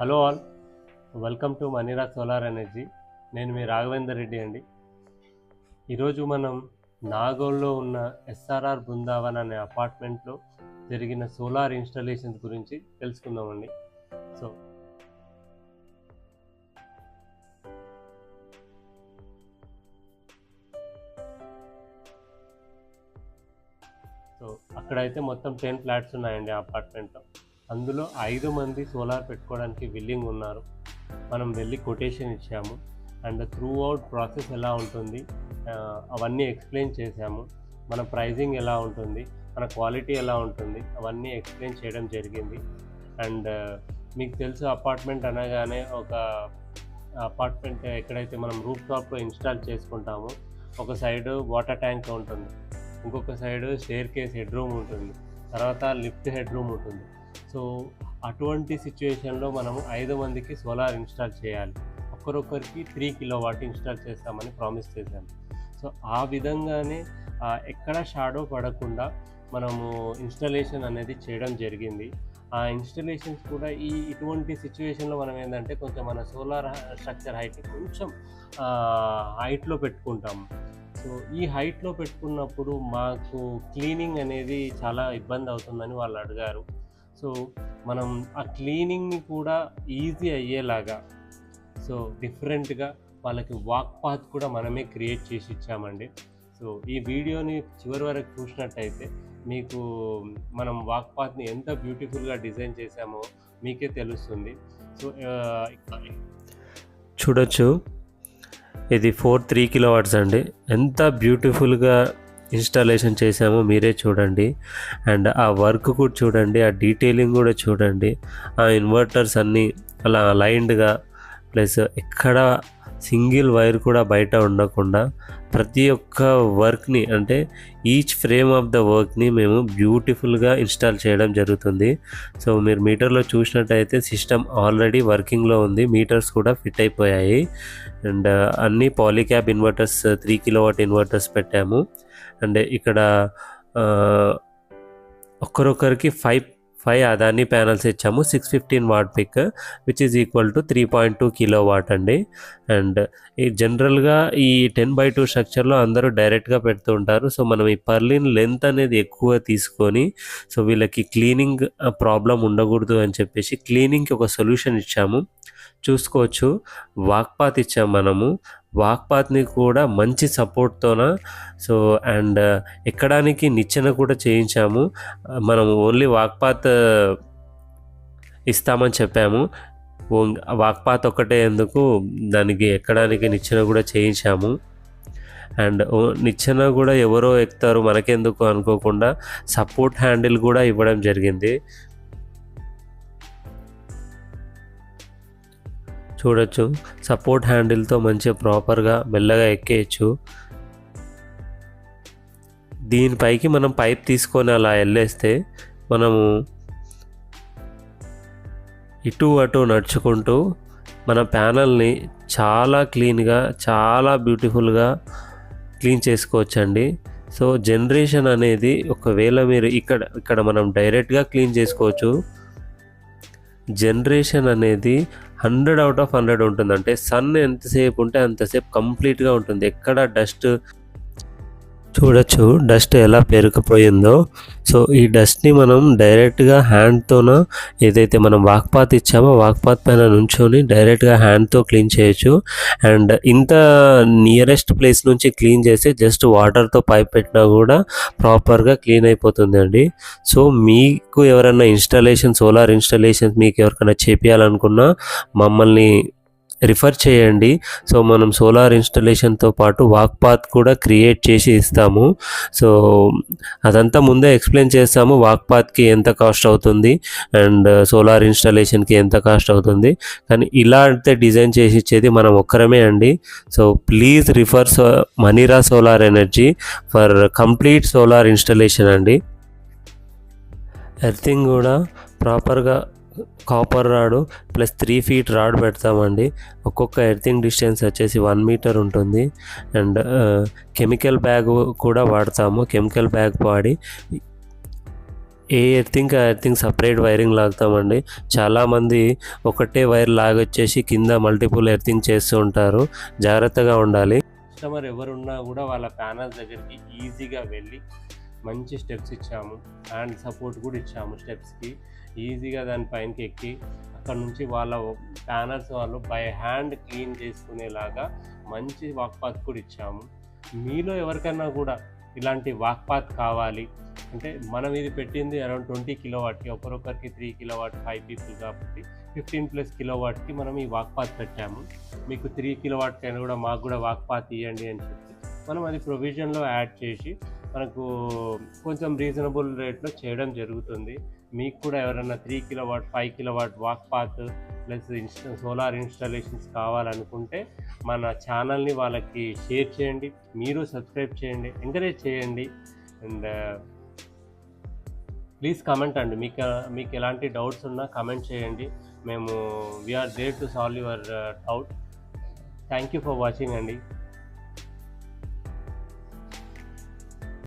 Hello all, welcome to Maneera solar energy. నేను మీ రాఘవేందర్ రెడ్డి అండి. ఈరోజు మనం నాగోల్లో ఉన్న ఎస్ఆర్ఆర్ బృందావన్ అనే అపార్ట్మెంట్లో జరిగిన సోలార్ ఇన్స్టాలేషన్స్ గురించి తెలుసుకుందామండి. సో అక్కడైతే మొత్తం 10 ఫ్లాట్స్ ఉన్నాయండి ఆ అపార్ట్మెంట్లో. అందులో 5 మంది సోలార్ పెట్టుకోవడానికి విల్లింగ్ ఉన్నారు. మనం వెళ్ళి కొటేషన్ ఇచ్చాము అండ్ త్రూ అవుట్ ప్రాసెస్ ఎలా ఉంటుంది అవన్నీ ఎక్స్ప్లెయిన్ చేశాము. మన ప్రైజింగ్ ఎలా ఉంటుంది, మన క్వాలిటీ ఎలా ఉంటుంది అవన్నీ ఎక్స్ప్లెయిన్ చేయడం జరిగింది. అండ్ మీకు తెలుసు, అపార్ట్మెంట్ అనగానే ఒక అపార్ట్మెంట్ ఎక్కడైతే మనం రూఫ్ టాప్లో ఇన్స్టాల్ చేసుకుంటామో ఒక సైడు వాటర్ ట్యాంక్ ఉంటుంది, ఇంకొక side staircase head room ఉంటుంది, తర్వాత లిఫ్ట్ హెడ్ రూమ్ ఉంటుంది. సో అటువంటి సిచ్యువేషన్లో మనము 5 మందికి సోలార్ ఇన్స్టాల్ చేయాలి. ఒక్కరొక్కరికి 3 కిలోవాట్ ఇన్స్టాల్ చేస్తామని ప్రామిస్ చేశాము. సో ఆ విధంగానే ఎక్కడ షాడో పడకుండా మనము ఇన్స్టాలేషన్ అనేది చేయడం జరిగింది. ఆ ఇన్స్టాలేషన్స్ కూడా ఇటువంటి సిచ్యువేషన్లో మనం ఏంటంటే కొంచెం మన సోలార్ స్ట్రక్చర్ హైట్ కొంచెం హైట్లో పెట్టుకుంటాము. సో ఈ హైట్లో పెట్టుకున్నప్పుడు మాకు క్లీనింగ్ అనేది చాలా ఇబ్బంది అవుతుందని వాళ్ళు అడిగారు. సో మనం ఆ క్లీనింగ్ని కూడా ఈజీ అయ్యేలాగా సో డిఫరెంట్గా వాళ్ళకి వాక్ పాత్ కూడా మనమే క్రియేట్ చేసి ఇచ్చామండి. సో ఈ వీడియోని చివరి వరకు చూసినట్టయితే మీకు మనం వాక్ పాత్ని ఎంత బ్యూటిఫుల్గా డిజైన్ చేశామో మీకే తెలుస్తుంది. సో చూడొచ్చు, ఇది 3 కిలోవాట్స్ అండి. ఎంత బ్యూటిఫుల్గా ఇన్స్టాలేషన్ చేసామో మీరే చూడండి. అండ్ ఆ వర్క్ కూడా చూడండి, ఆ డీటెయిలింగ్ కూడా చూడండి. ఆ ఇన్వర్టర్స్ అన్నీ అలా అలైన్డ్గా, ప్లస్ ఎక్కడ సింగిల్ వైర్ కూడా బయట ఉండకుండా ప్రతి ఒక్క వర్క్ని, అంటే ఈచ్ ఫ్రేమ్ ఆఫ్ ద వర్క్ని మేము బ్యూటిఫుల్గా ఇన్స్టాల్ చేయడం జరుగుతుంది. సో మీరు మీటర్లో చూసినట్టయితే సిస్టమ్ ఆల్రెడీ వర్కింగ్లో ఉంది, మీటర్స్ కూడా ఫిట్ అయిపోయాయి. అండ్ అన్ని పాలీక్యాబ్ ఇన్వర్టర్స్ 3 కిలోవాట్ ఇన్వర్టర్స్ పెట్టాము. అండ్ ఇక్కడ ఒక్కరొక్కరికి 5 అదానీ ప్యానల్స్ ఇచ్చాము. 615 what pick which is equal to 3.2 kilowatt అండి. అండ్ ఈ జనరల్గా ఈ 10x2 స్ట్రక్చర్లో అందరూ డైరెక్ట్గా పెడుతూ ఉంటారు. సో మనం ఈ పర్లిన్ లెంత్ అనేది ఎక్కువ తీసుకొని, సో వీళ్ళకి క్లీనింగ్ ప్రాబ్లం ఉండకూడదు అని చెప్పేసి క్లీనింగ్కి ఒక సొల్యూషన్ ఇచ్చాము. చూసుకోవచ్చు, వాక్ పాత్ ఇచ్చాము మనము. వాక్ పాత్ని కూడా మంచి సపోర్ట్తోన, సో అండ్ ఎక్కడానికి నిచ్చెన కూడా చేయించాము. మనం ఓన్లీ వాక్ పాత్ ఇస్తామని చెప్పాము. వాక్ పాత్ ఒక్కటే ఎందుకు, దానికి ఎక్కడానికి నిచ్చెన కూడా చేయించాము. అండ్ నిచ్చెన కూడా ఎవరో ఎక్కుతారు మనకెందుకు అనుకోకుండా సపోర్ట్ హ్యాండిల్ కూడా ఇవ్వడం జరిగింది. చూడొచ్చు, సపోర్ట్ హ్యాండిల్తో మంచిగా ప్రాపర్గా మెల్లగా ఎక్కేయచ్చు. దీనిపైకి మనం పైప్ తీసుకొని అలా వెళ్ళేస్తే మనము ఇటు అటు నడుచుకుంటూ మన ప్యానల్ని చాలా క్లీన్గా, చాలా బ్యూటిఫుల్గా క్లీన్ చేసుకోవచ్చండి. సో జనరేషన్ అనేది ఒకవేళ మీరు ఇక్కడ మనం డైరెక్ట్గా క్లీన్ చేసుకోవచ్చు. జనరేషన్ అనేది 100/100 ఉంటుంది. అంటే సన్ ఎంతసేపు ఉంటే అంతసేపు కంప్లీట్గా ఉంటుంది. ఎక్కడ డస్ట్ చూడొచ్చు, డస్ట్ ఎలా పేరుకుపోయిందో. సో ఈ డస్ట్ని మనం డైరెక్ట్గా హ్యాండ్తోన, ఏదైతే మనం వాక్ పాత్ ఇచ్చామో వాక్ పాత్ పైన నుంచొని డైరెక్ట్గా హ్యాండ్తో క్లీన్ చేయొచ్చు. అండ్ ఇంత నియరెస్ట్ ప్లేస్ నుంచి క్లీన్ చేసి జస్ట్ వాటర్తో పైప్ పెట్టినా కూడా ప్రాపర్గా క్లీన్ అయిపోతుంది అండి. సో మీకు ఎవరైనా సోలార్ ఇన్స్టాలేషన్స్ మీకు ఎవరికైనా చేపించాలనుకున్నా మమ్మల్ని రిఫర్ చేయండి. సో మనం సోలార్ ఇన్స్టాలేషన్తో పాటు వాక్ పాత్ కూడా క్రియేట్ చేసి ఇస్తాము. సో అదంతా ముందే ఎక్స్ప్లెయిన్ చేస్తాము, వాక్ పాత్కి ఎంత కాస్ట్ అవుతుంది అండ్ సోలార్ ఇన్స్టాలేషన్కి ఎంత కాస్ట్ అవుతుంది. కానీ ఇలా అయితే డిజైన్ చేసి ఇచ్చేది మనం ఒక్కరమే అండి. So please refer Maneera solar energy for complete solar installation అండి. ఎర్తింగ్ కూడా ప్రాపర్గా copper rod plus 3 feet rod పెడతామండి. ఒక్కొక్క ఎర్తింగ్ డిస్టెన్స్ వచ్చేసి 1 మీటర్ ఉంటుంది. అండ్ కెమికల్ బ్యాగ్ కూడా వాడతాము. కెమికల్ బ్యాగ్ వాడి ఏ ఎర్తింగ్ ఆ ఎర్తింగ్ సపరేట్ వైరింగ్ లాగుతామండి. చాలామంది ఒకటే వైర్ లాగొచ్చేసి కింద మల్టిపుల్ ఎర్తింగ్ చేస్తూ ఉంటారు. జాగ్రత్తగా ఉండాలి. కస్టమర్ ఎవరున్నా కూడా వాళ్ళ ప్యానల్స్ దగ్గరికి ఈజీగా వెళ్ళి మంచి స్టెప్స్ ఇచ్చాము, హ్యాండ్ సపోర్ట్ కూడా ఇచ్చాము స్టెప్స్కి. ఈజీగా దాని పైనకి ఎక్కి అక్కడ నుంచి వాళ్ళ ప్యానల్స్ వాళ్ళు బై హ్యాండ్ క్లీన్ చేసుకునేలాగా మంచి వాక్ పాత్ కూడా ఇచ్చాము. మీలో ఎవరికైనా కూడా ఇలాంటి వాక్ పాత్ కావాలి అంటే, మనం ఇది పెట్టింది అరౌండ్ 20 కిలోవాట్కి, ఒకరొకరికి 3 కిలోవాట్ 5 పీపుల్ కాబట్టి 15+ కిలోవాట్కి మనం ఈ వాక్ పాత్ పెట్టాము. మీకు 3 కిలోవాట్కి అయినా కూడా మాకు కూడా వాక్ పాత్ ఇవ్వండి అని చెప్పి మనం అది ప్రొవిజన్లో యాడ్ చేసి మనకు కొంచెం రీజనబుల్ రేట్లో చేయడం జరుగుతుంది. మీకు కూడా ఎవరైనా 3 kilowatt 5 kilowatt walk path plus solar installations కావాలనుకుంటే మన ఛానల్ని వాళ్ళకి షేర్ చేయండి, మీరు సబ్స్క్రైబ్ చేయండి, ఎంకరేజ్ చేయండి. అండ్ ప్లీజ్ కమెంట్ అండి, మీకు ఎలాంటి డౌట్స్ ఉన్నా కమెంట్ చేయండి. మేము we are there to solve your doubt. Thank you for watching అండి.